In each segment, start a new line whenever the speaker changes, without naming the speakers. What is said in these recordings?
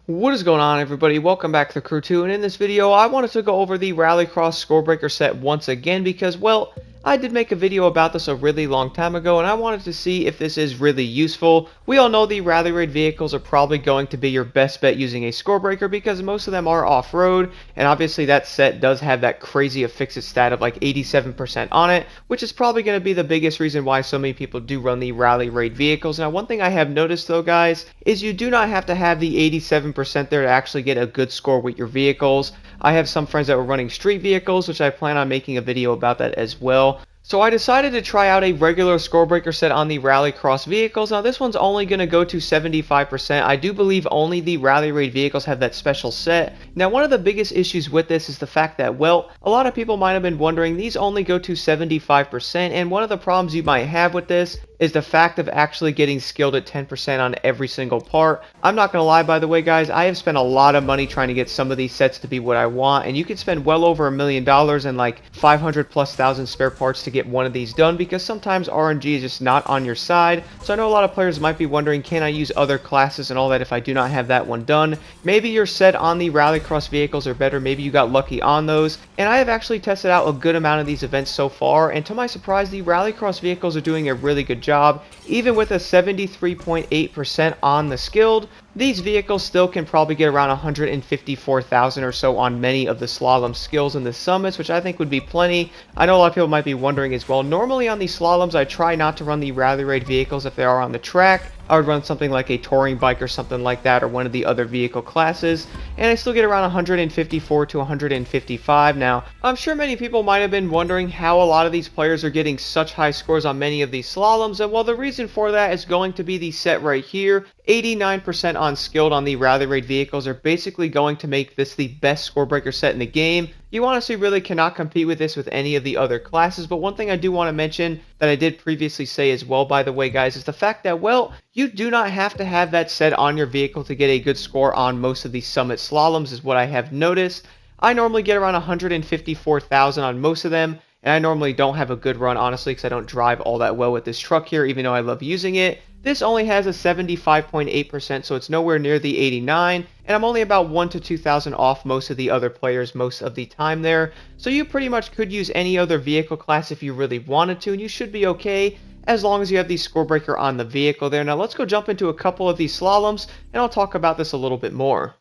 What is going on, everybody? Welcome back to the Crew 2, and in this video I wanted to go over the Rallycross Scorebreaker set once again because, well, I did make a video about this a really long time ago and I wanted to see if this is really useful. We all know the rally raid vehicles are probably going to be your best bet using a Scorebreaker because most of them are off-road, and obviously that set does have that crazy affix stat of like 87% on it, which is probably going to be the biggest reason why so many people do run the rally raid vehicles. Now, one thing I have noticed though, guys, is you do not have to have the 87% there to actually get a good score with your vehicles. I have some friends that were running street vehicles, which I plan on making a video about that as well. So I decided to try out a regular Scorebreaker set on the Rallycross vehicles. Now this one's only going to go to 75%. I do believe only the Rally Raid vehicles have that special set. Now one of the biggest issues with this is the fact that, well, a lot of people might have been wondering these only go to 75%, and one of the problems you might have with this is the fact of actually getting skilled at 10% on every single part. I'm not going to lie, by the way, guys, I have spent a lot of money trying to get some of these sets to be what I want, and you can spend well over $1 million and like 500,000+ spare parts to get one of these done because sometimes RNG is just not on your side. So I know a lot of players might be wondering, can I use other classes and all that if I do not have that one done? Maybe your set on the Rallycross vehicles are better, maybe you got lucky on those, and I have actually tested out a good amount of these events so far, and to my surprise, the Rallycross vehicles are doing a really good job. Even with a 73.8% on the skilled, these vehicles still can probably get around 154,000 or so on many of the slalom skills and the summits, which I think would be plenty. I know a lot of people might be wondering as well. Normally on these slaloms, I try not to run the rally raid vehicles if they are on the track. I would run something like a touring bike or something like that, or one of the other vehicle classes, and I still get around 154 to 155. Now, I'm sure many people might have been wondering how a lot of these players are getting such high scores on many of these slaloms, and well, the reason for that is going to be the set right here. 89% on skilled on the rally raid vehicles are basically going to make this the best Scorebreaker set in the game. You honestly really cannot compete with this with any of the other classes, but one thing I do want to mention that I did previously say as well, by the way, guys, is the fact that, well, you do not have to have that set on your vehicle to get a good score on most of these summit slaloms, is what I have noticed. I normally get around 154,000 on most of them, and I normally don't have a good run, honestly, because I don't drive all that well with this truck here, even though I love using it. This only has a 75.8%, so it's nowhere near the 89, and I'm only about 1 to 2,000 off most of the other players most of the time there. So you pretty much could use any other vehicle class if you really wanted to, and you should be okay as long as you have the Scorebreaker on the vehicle there. Now let's go jump into a couple of these slaloms, and I'll talk about this a little bit more.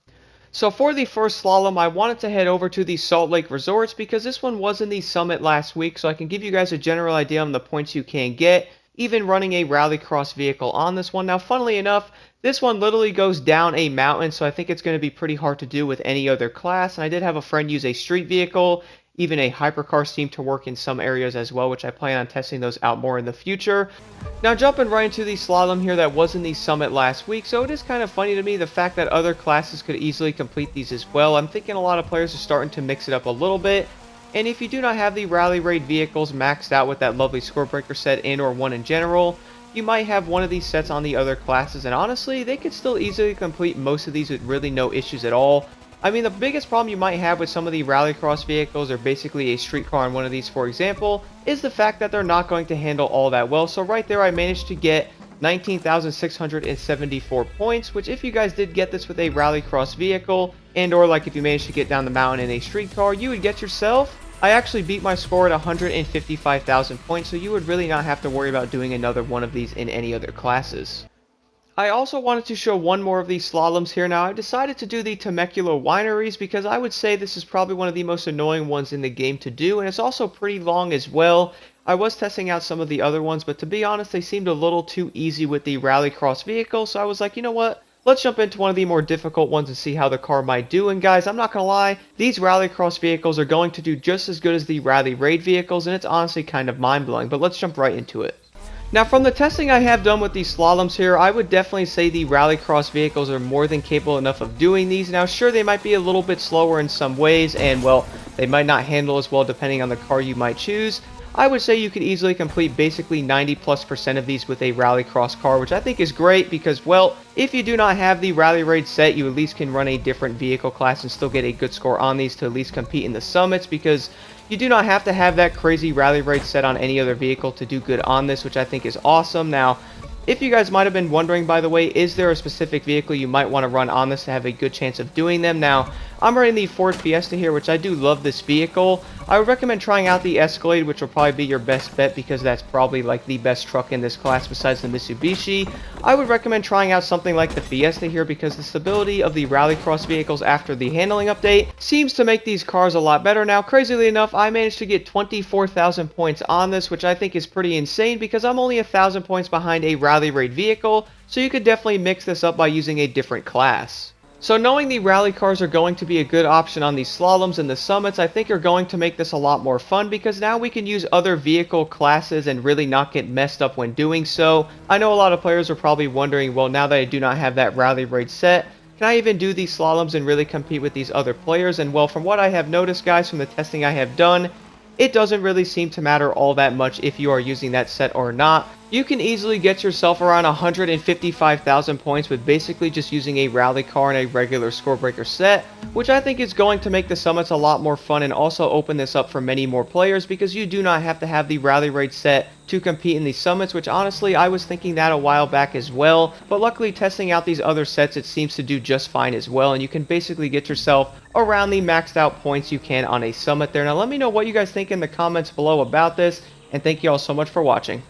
So for the first slalom, I wanted to head over to the Salt Lake Resorts because this one was in the summit last week, so I can give you guys a general idea on the points you can get, even running a Rallycross vehicle on this one. Now, funnily enough, this one literally goes down a mountain, so I think it's going to be pretty hard to do with any other class. And I did have a friend use a street vehicle, even a hypercar seemed to work in some areas as well, which I plan on testing those out more in the future. Now, jumping right into the slalom here that was in the summit last week, so it is kind of funny to me the fact that other classes could easily complete these as well. I'm thinking a lot of players are starting to mix it up a little bit. And if you do not have the Rally Raid vehicles maxed out with that lovely Scorebreaker set and or one in general, you might have one of these sets on the other classes, and honestly, they could still easily complete most of these with really no issues at all. I mean, the biggest problem you might have with some of the Rallycross vehicles, or basically a street car on one of these, for example, is the fact that they're not going to handle all that well. So right there, I managed to get 19,674 points, which if you guys did get this with a Rallycross vehicle, and or like if you managed to get down the mountain in a street car, you would get yourself, I actually beat my score at 155,000 points, so you would really not have to worry about doing another one of these in any other classes. I also wanted to show one more of these slaloms here. Now, I've decided to do the Temecula wineries because I would say this is probably one of the most annoying ones in the game to do, and it's also pretty long as well. I was testing out some of the other ones, but to be honest, they seemed a little too easy with the Rallycross vehicle, so I was like, you know what? Let's jump into one of the more difficult ones and see how the car might do. And guys, I'm not going to lie, these Rallycross vehicles are going to do just as good as the Rally Raid vehicles, and it's honestly kind of mind-blowing, but let's jump right into it. Now, from the testing I have done with these slaloms here, I would definitely say the Rallycross vehicles are more than capable enough of doing these. Now, sure, they might be a little bit slower in some ways, and, well, they might not handle as well depending on the car you might choose. I would say you could easily complete basically 90+% of these with a Rallycross car, which I think is great because, well, if you do not have the Rally Raid set, you at least can run a different vehicle class and still get a good score on these to at least compete in the summits, because you do not have to have that crazy Rally Raid set on any other vehicle to do good on this, which I think is awesome. Now, If you guys might have been wondering, by the way, is there a specific vehicle you might want to run on this to have a good chance of doing them? Now, I'm running the Ford Fiesta here, which I do love this vehicle. I would recommend trying out the Escalade, which will probably be your best bet because that's probably like the best truck in this class besides the Mitsubishi. I would recommend trying out something like the Fiesta here because the stability of the Rallycross vehicles after the handling update seems to make these cars a lot better. Now, crazily enough, I managed to get 24,000 points on this, which I think is pretty insane because I'm only 1,000 points behind a Rally Raid vehicle, so you could definitely mix this up by using a different class. So knowing the rally cars are going to be a good option on these slaloms and the summits, I think are going to make this a lot more fun because now we can use other vehicle classes and really not get messed up when doing so. I know a lot of players are probably wondering, well, now that I do not have that rally raid set, can I even do these slaloms and really compete with these other players? And well, from what I have noticed, guys, from the testing I have done, it doesn't really seem to matter all that much if you are using that set or not. You can easily get yourself around 155,000 points with basically just using a rally car and a regular Scorebreaker set, which I think is going to make the summits a lot more fun and also open this up for many more players because you do not have to have the rally raid set to compete in the summits, which honestly I was thinking that a while back as well, but luckily testing out these other sets it seems to do just fine as well, and you can basically get yourself around the maxed out points you can on a summit there. Now let me know what you guys think in the comments below about this, and thank you all so much for watching.